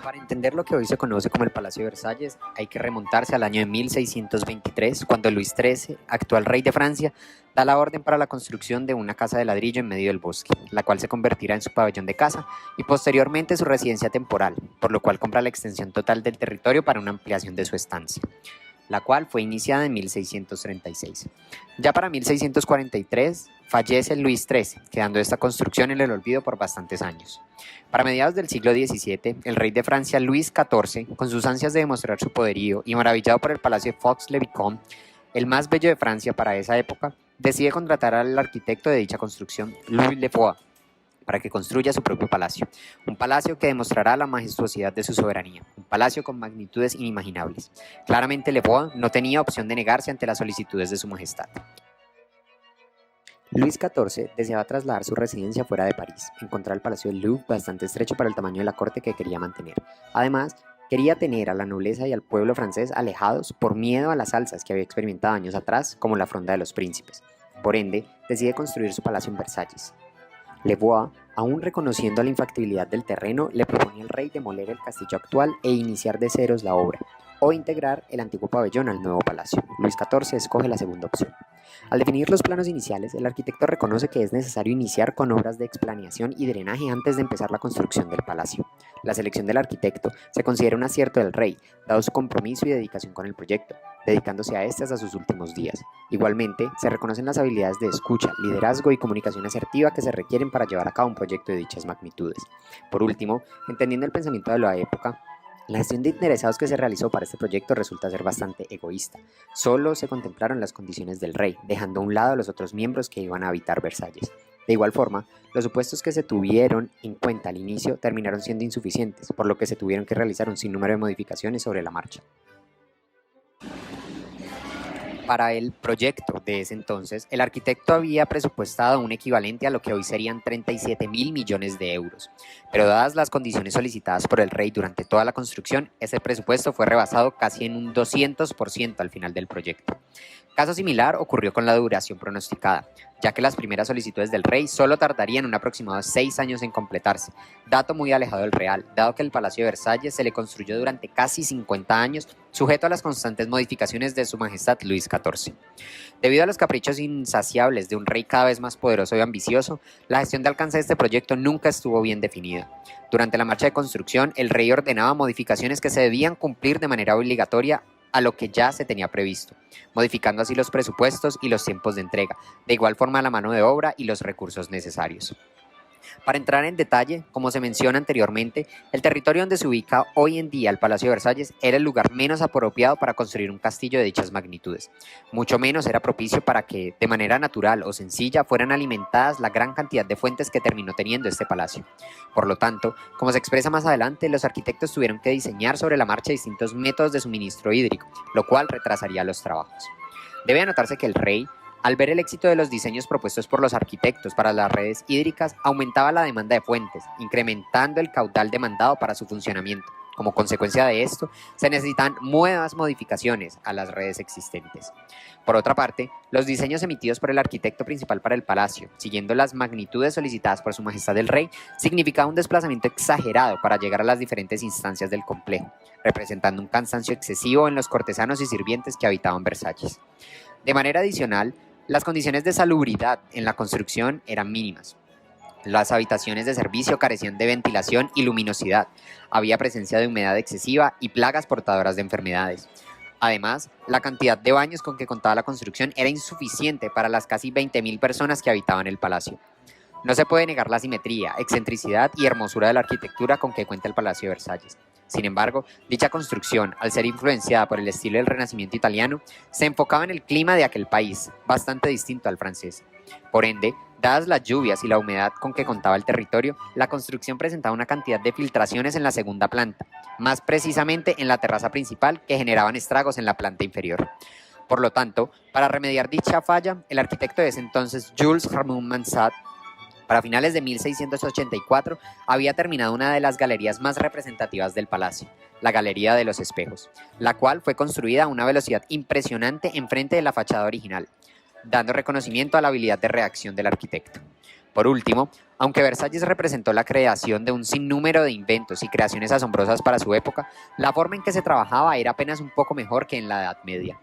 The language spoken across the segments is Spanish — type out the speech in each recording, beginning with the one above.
Para entender lo que hoy se conoce como el Palacio de Versalles, hay que remontarse al año de 1623, cuando Luis XIII, actual rey de Francia, da la orden para la construcción de una casa de ladrillo en medio del bosque, la cual se convertirá en su pabellón de caza y posteriormente su residencia temporal, por lo cual compra la extensión total del territorio para una ampliación de su estancia, la cual fue iniciada en 1636. Ya para 1643 fallece Luis XIII, quedando esta construcción en el olvido por bastantes años. Para mediados del siglo XVII, el rey de Francia Luis XIV, con sus ansias de demostrar su poderío y maravillado por el palacio de Fox-le-Vicomte, el más bello de Francia para esa época, decide contratar al arquitecto de dicha construcción, Louis Le Foix, para que construya su propio palacio, un palacio que demostrará la majestuosidad de su soberanía, un palacio con magnitudes inimaginables. Claramente Le Foix no tenía opción de negarse ante las solicitudes de su majestad. Luis XIV deseaba trasladar su residencia fuera de París, encontrar el Palacio del Louvre bastante estrecho para el tamaño de la corte que quería mantener. Además, quería tener a la nobleza y al pueblo francés alejados por miedo a las alzas que había experimentado años atrás, como la Fronda de los Príncipes. Por ende, decide construir su palacio en Versalles. Le Foix, aún reconociendo la infactibilidad del terreno, le propone al rey demoler el castillo actual e iniciar de ceros la obra, o integrar el antiguo pabellón al nuevo palacio. Luis XIV escoge la segunda opción. Al definir los planos iniciales, el arquitecto reconoce que es necesario iniciar con obras de explaniación y drenaje antes de empezar la construcción del palacio. La selección del arquitecto se considera un acierto del rey, dado su compromiso y dedicación con el proyecto, dedicándose a este hasta sus últimos días. Igualmente, se reconocen las habilidades de escucha, liderazgo y comunicación asertiva que se requieren para llevar a cabo un proyecto de dichas magnitudes. Por último, entendiendo el pensamiento de la época, la gestión de interesados que se realizó para este proyecto resulta ser bastante egoísta. Solo se contemplaron las condiciones del rey, dejando a un lado a los otros miembros que iban a habitar Versalles. De igual forma, los supuestos que se tuvieron en cuenta al inicio terminaron siendo insuficientes, por lo que se tuvieron que realizar un sinnúmero de modificaciones sobre la marcha. Para el proyecto de ese entonces, el arquitecto había presupuestado un equivalente a lo que hoy serían 37.000 millones de euros, pero dadas las condiciones solicitadas por el rey durante toda la construcción, ese presupuesto fue rebasado casi en un 200% al final del proyecto. Caso similar ocurrió con la duración pronosticada, ya que las primeras solicitudes del rey solo tardarían un aproximado de 6 años en completarse, dato muy alejado del real, dado que el Palacio de Versalles se le construyó durante casi 50 años, sujeto a las constantes modificaciones de su majestad Luis XIV. Debido a los caprichos insaciables de un rey cada vez más poderoso y ambicioso, la gestión de alcance de este proyecto nunca estuvo bien definida. Durante la marcha de construcción, el rey ordenaba modificaciones que se debían cumplir de manera obligatoria a lo que ya se tenía previsto, modificando así los presupuestos y los tiempos de entrega, de igual forma la mano de obra y los recursos necesarios. Para entrar en detalle, como se menciona anteriormente, el territorio donde se ubica hoy en día el Palacio de Versalles era el lugar menos apropiado para construir un castillo de dichas magnitudes. Mucho menos era propicio para que, de manera natural o sencilla, fueran alimentadas la gran cantidad de fuentes que terminó teniendo este palacio. Por lo tanto, como se expresa más adelante, los arquitectos tuvieron que diseñar sobre la marcha distintos métodos de suministro hídrico, lo cual retrasaría los trabajos. Debe anotarse que el rey, al ver el éxito de los diseños propuestos por los arquitectos para las redes hídricas, aumentaba la demanda de fuentes, incrementando el caudal demandado para su funcionamiento. Como consecuencia de esto, se necesitan nuevas modificaciones a las redes existentes. Por otra parte, los diseños emitidos por el arquitecto principal para el palacio, siguiendo las magnitudes solicitadas por su majestad el rey, significaba un desplazamiento exagerado para llegar a las diferentes instancias del complejo, representando un cansancio excesivo en los cortesanos y sirvientes que habitaban Versalles. De manera adicional, las condiciones de salubridad en la construcción eran mínimas. Las habitaciones de servicio carecían de ventilación y luminosidad, había presencia de humedad excesiva y plagas portadoras de enfermedades. Además, la cantidad de baños con que contaba la construcción era insuficiente para las casi 20.000 personas que habitaban el palacio. No se puede negar la simetría, excentricidad y hermosura de la arquitectura con que cuenta el Palacio de Versalles. Sin embargo, dicha construcción, al ser influenciada por el estilo del Renacimiento italiano, se enfocaba en el clima de aquel país, bastante distinto al francés. Por ende, dadas las lluvias y la humedad con que contaba el territorio, la construcción presentaba una cantidad de filtraciones en la segunda planta, más precisamente en la terraza principal, que generaban estragos en la planta inferior. Por lo tanto, para remediar dicha falla, el arquitecto de ese entonces, Jules Ramon Mansart, para finales de 1684 había terminado una de las galerías más representativas del palacio, la Galería de los Espejos, la cual fue construida a una velocidad impresionante enfrente de la fachada original, dando reconocimiento a la habilidad de reacción del arquitecto. Por último, aunque Versalles representó la creación de un sinnúmero de inventos y creaciones asombrosas para su época, la forma en que se trabajaba era apenas un poco mejor que en la Edad Media.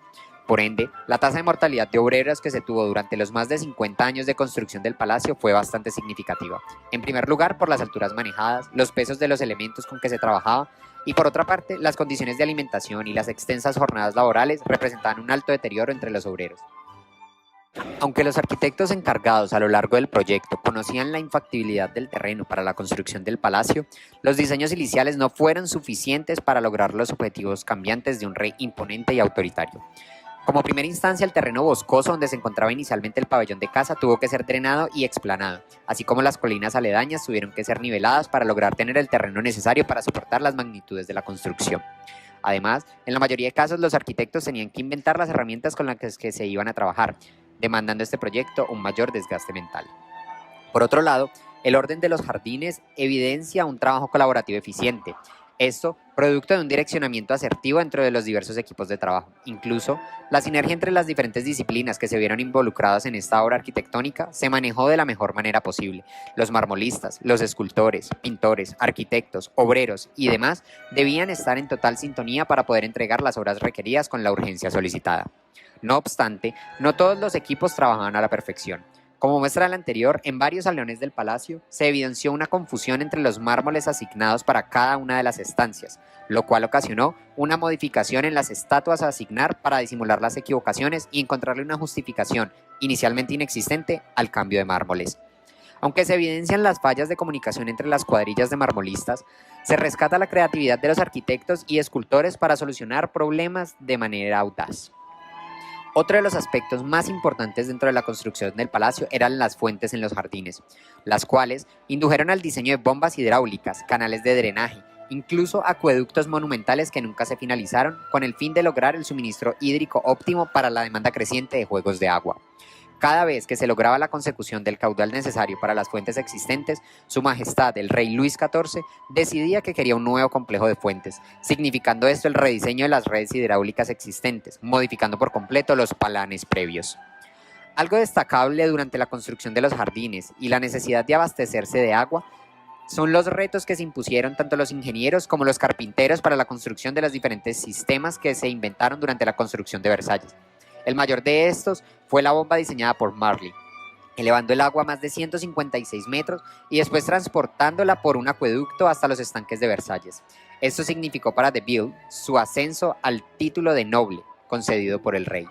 Por ende, la tasa de mortalidad de obreros que se tuvo durante los más de 50 años de construcción del palacio fue bastante significativa. En primer lugar, por las alturas manejadas, los pesos de los elementos con que se trabajaba, y por otra parte, las condiciones de alimentación y las extensas jornadas laborales representaban un alto deterioro entre los obreros. Aunque los arquitectos encargados a lo largo del proyecto conocían la infactibilidad del terreno para la construcción del palacio, los diseños iniciales no fueron suficientes para lograr los objetivos cambiantes de un rey imponente y autoritario. Como primera instancia, el terreno boscoso donde se encontraba inicialmente el pabellón de caza tuvo que ser drenado y explanado, así como las colinas aledañas tuvieron que ser niveladas para lograr tener el terreno necesario para soportar las magnitudes de la construcción. Además, en la mayoría de casos los arquitectos tenían que inventar las herramientas con las que se iban a trabajar, demandando este proyecto un mayor desgaste mental. Por otro lado, el orden de los jardines evidencia un trabajo colaborativo eficiente. Esto, producto de un direccionamiento asertivo dentro de los diversos equipos de trabajo. Incluso, la sinergia entre las diferentes disciplinas que se vieron involucradas en esta obra arquitectónica se manejó de la mejor manera posible. Los marmolistas, los escultores, pintores, arquitectos, obreros y demás debían estar en total sintonía para poder entregar las obras requeridas con la urgencia solicitada. No obstante, no todos los equipos trabajaban a la perfección. Como muestra el anterior, en varios salones del palacio se evidenció una confusión entre los mármoles asignados para cada una de las estancias, lo cual ocasionó una modificación en las estatuas a asignar para disimular las equivocaciones y encontrarle una justificación, inicialmente inexistente, al cambio de mármoles. Aunque se evidencian las fallas de comunicación entre las cuadrillas de marmolistas, se rescata la creatividad de los arquitectos y escultores para solucionar problemas de manera audaz. Otro de los aspectos más importantes dentro de la construcción del palacio eran las fuentes en los jardines, las cuales indujeron al diseño de bombas hidráulicas, canales de drenaje, incluso acueductos monumentales que nunca se finalizaron, con el fin de lograr el suministro hídrico óptimo para la demanda creciente de juegos de agua. Cada vez que se lograba la consecución del caudal necesario para las fuentes existentes, Su Majestad el Rey Luis XIV decidía que quería un nuevo complejo de fuentes, significando esto el rediseño de las redes hidráulicas existentes, modificando por completo los palanes previos. Algo destacable durante la construcción de los jardines y la necesidad de abastecerse de agua son los retos que se impusieron tanto los ingenieros como los carpinteros para la construcción de los diferentes sistemas que se inventaron durante la construcción de Versalles. El mayor de estos fue la bomba diseñada por Marly, elevando el agua a más de 156 metros y después transportándola por un acueducto hasta los estanques de Versalles. Esto significó para De Ville su ascenso al título de noble, concedido por el rey.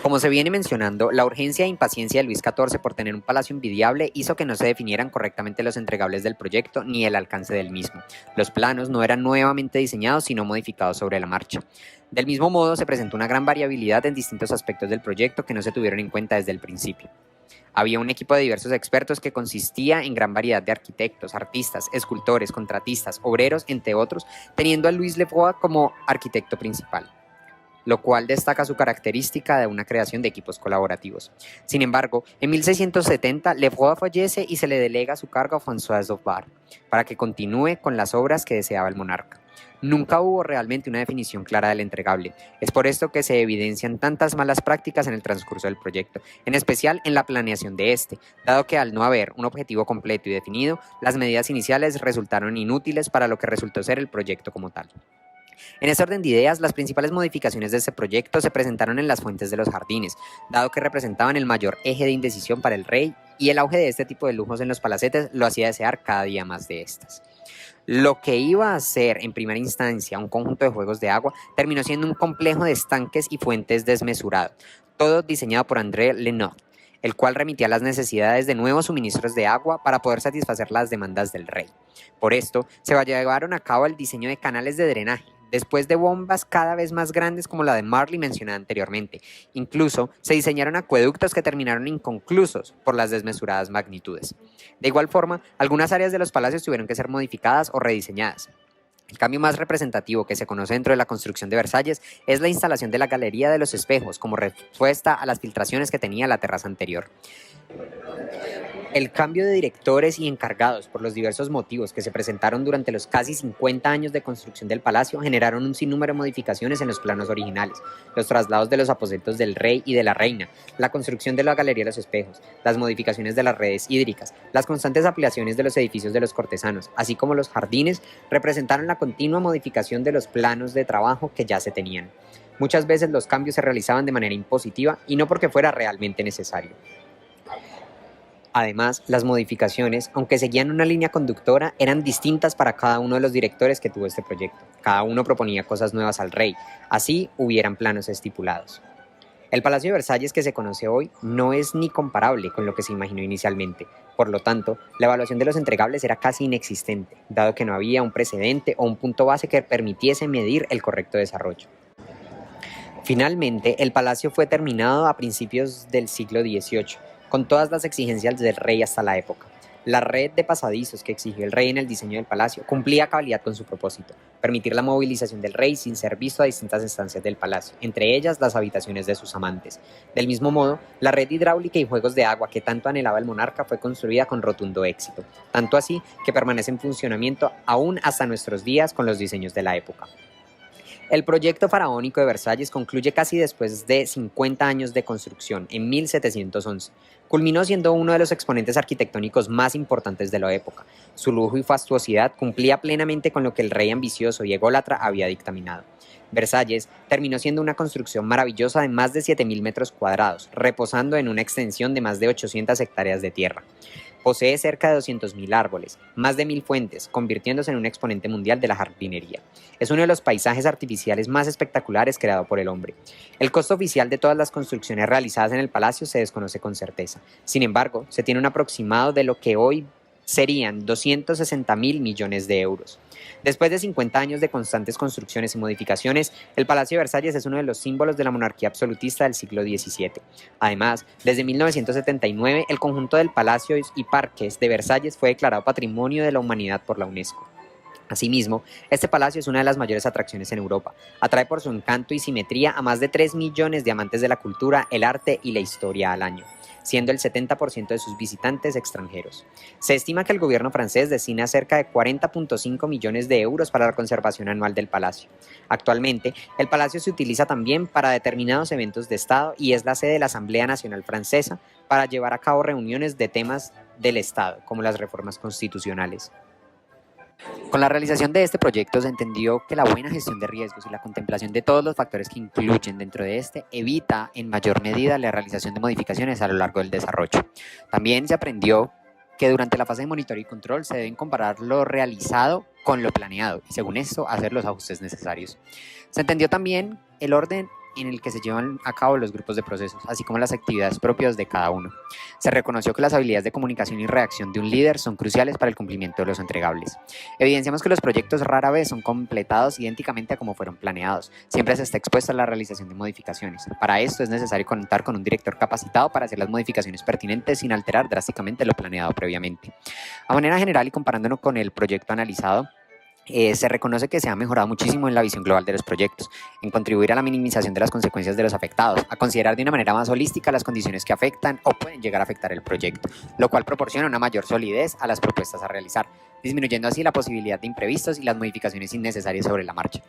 Como se viene mencionando, la urgencia e impaciencia de Luis XIV por tener un palacio envidiable hizo que no se definieran correctamente los entregables del proyecto ni el alcance del mismo. Los planos no eran nuevamente diseñados sino modificados sobre la marcha. Del mismo modo, se presentó una gran variabilidad en distintos aspectos del proyecto que no se tuvieron en cuenta desde el principio. Había un equipo de diversos expertos que consistía en gran variedad de arquitectos, artistas, escultores, contratistas, obreros, entre otros, teniendo a Louis Lefroy como arquitecto principal, lo cual destaca su característica de una creación de equipos colaborativos. Sin embargo, en 1670 Lefroy fallece y se le delega su cargo a François Zobar para que continúe con las obras que deseaba el monarca. Nunca hubo realmente una definición clara del entregable. Es por esto que se evidencian tantas malas prácticas en el transcurso del proyecto, en especial en la planeación de este, dado que al no haber un objetivo completo y definido, las medidas iniciales resultaron inútiles para lo que resultó ser el proyecto como tal. En este orden de ideas, las principales modificaciones de este proyecto se presentaron en las fuentes de los jardines, dado que representaban el mayor eje de indecisión para el rey, y el auge de este tipo de lujos en los palacetes lo hacía desear cada día más de estas. Lo que iba a ser en primera instancia un conjunto de juegos de agua terminó siendo un complejo de estanques y fuentes desmesurado, todo diseñado por André Lenot, el cual remitía las necesidades de nuevos suministros de agua para poder satisfacer las demandas del rey. Por esto, se llevaron a cabo el diseño de canales de drenaje, después de bombas cada vez más grandes como la de Marly mencionada anteriormente. Incluso se diseñaron acueductos que terminaron inconclusos por las desmesuradas magnitudes. De igual forma, algunas áreas de los palacios tuvieron que ser modificadas o rediseñadas. El cambio más representativo que se conoce dentro de la construcción de Versalles es la instalación de la Galería de los Espejos como respuesta a las filtraciones que tenía la terraza anterior. El cambio de directores y encargados por los diversos motivos que se presentaron durante los casi 50 años de construcción del palacio generaron un sinnúmero de modificaciones en los planos originales, los traslados de los aposentos del rey y de la reina, la construcción de la Galería de los Espejos, las modificaciones de las redes hídricas, las constantes ampliaciones de los edificios de los cortesanos, así como los jardines, representaron la continua modificación de los planos de trabajo que ya se tenían. Muchas veces los cambios se realizaban de manera impositiva y no porque fuera realmente necesario. Además, las modificaciones, aunque seguían una línea conductora, eran distintas para cada uno de los directores que tuvo este proyecto. Cada uno proponía cosas nuevas al rey, así hubieran planos estipulados. El Palacio de Versalles que se conoce hoy no es ni comparable con lo que se imaginó inicialmente. Por lo tanto, la evaluación de los entregables era casi inexistente, dado que no había un precedente o un punto base que permitiese medir el correcto desarrollo. Finalmente, el palacio fue terminado a principios del siglo XVIII, con todas las exigencias del rey hasta la época. La red de pasadizos que exigió el rey en el diseño del palacio cumplía a cabalidad con su propósito, permitir la movilización del rey sin ser visto a distintas estancias del palacio, entre ellas las habitaciones de sus amantes. Del mismo modo, la red hidráulica y juegos de agua que tanto anhelaba el monarca fue construida con rotundo éxito, tanto así que permanece en funcionamiento aún hasta nuestros días con los diseños de la época. El proyecto faraónico de Versalles concluye casi después de 50 años de construcción, en 1711. Culminó siendo uno de los exponentes arquitectónicos más importantes de la época. Su lujo y fastuosidad cumplía plenamente con lo que el rey ambicioso y ególatra había dictaminado. Versalles terminó siendo una construcción maravillosa de más de 7.000 metros cuadrados, reposando en una extensión de más de 800 hectáreas de tierra. Posee cerca de 200.000 árboles, más de 1.000 fuentes, convirtiéndose en un exponente mundial de la jardinería. Es uno de los paisajes artificiales más espectaculares creado por el hombre. El costo oficial de todas las construcciones realizadas en el palacio se desconoce con certeza. Sin embargo, se tiene un aproximado de lo que hoy serían 260.000 millones de euros. Después de 50 años de constantes construcciones y modificaciones, el Palacio de Versalles es uno de los símbolos de la monarquía absolutista del siglo XVII. Además, desde 1979, el conjunto del Palacio y Parques de Versalles fue declarado Patrimonio de la Humanidad por la UNESCO. Asimismo, este palacio es una de las mayores atracciones en Europa. Atrae por su encanto y simetría a más de 3 millones de amantes de la cultura, el arte y la historia al año, siendo el 70% de sus visitantes extranjeros. Se estima que el gobierno francés destina cerca de 40.5 millones de euros para la conservación anual del palacio. Actualmente, el palacio se utiliza también para determinados eventos de Estado y es la sede de la Asamblea Nacional Francesa para llevar a cabo reuniones de temas del Estado, como las reformas constitucionales. Con la realización de este proyecto se entendió que la buena gestión de riesgos y la contemplación de todos los factores que incluyen dentro de este evita en mayor medida la realización de modificaciones a lo largo del desarrollo. También se aprendió que durante la fase de monitoreo y control se deben comparar lo realizado con lo planeado y según esto hacer los ajustes necesarios. Se entendió también el orden en el que se llevan a cabo los grupos de procesos, así como las actividades propias de cada uno. Se reconoció que las habilidades de comunicación y reacción de un líder son cruciales para el cumplimiento de los entregables. Evidenciamos que los proyectos rara vez son completados idénticamente a como fueron planeados. Siempre se está expuesto a la realización de modificaciones. Para esto es necesario contar con un director capacitado para hacer las modificaciones pertinentes sin alterar drásticamente lo planeado previamente. A manera general y comparándonos con el proyecto analizado, se reconoce que se ha mejorado muchísimo en la visión global de los proyectos, en contribuir a la minimización de las consecuencias de los afectados, a considerar de una manera más holística las condiciones que afectan o pueden llegar a afectar el proyecto, lo cual proporciona una mayor solidez a las propuestas a realizar, disminuyendo así la posibilidad de imprevistos y las modificaciones innecesarias sobre la marcha.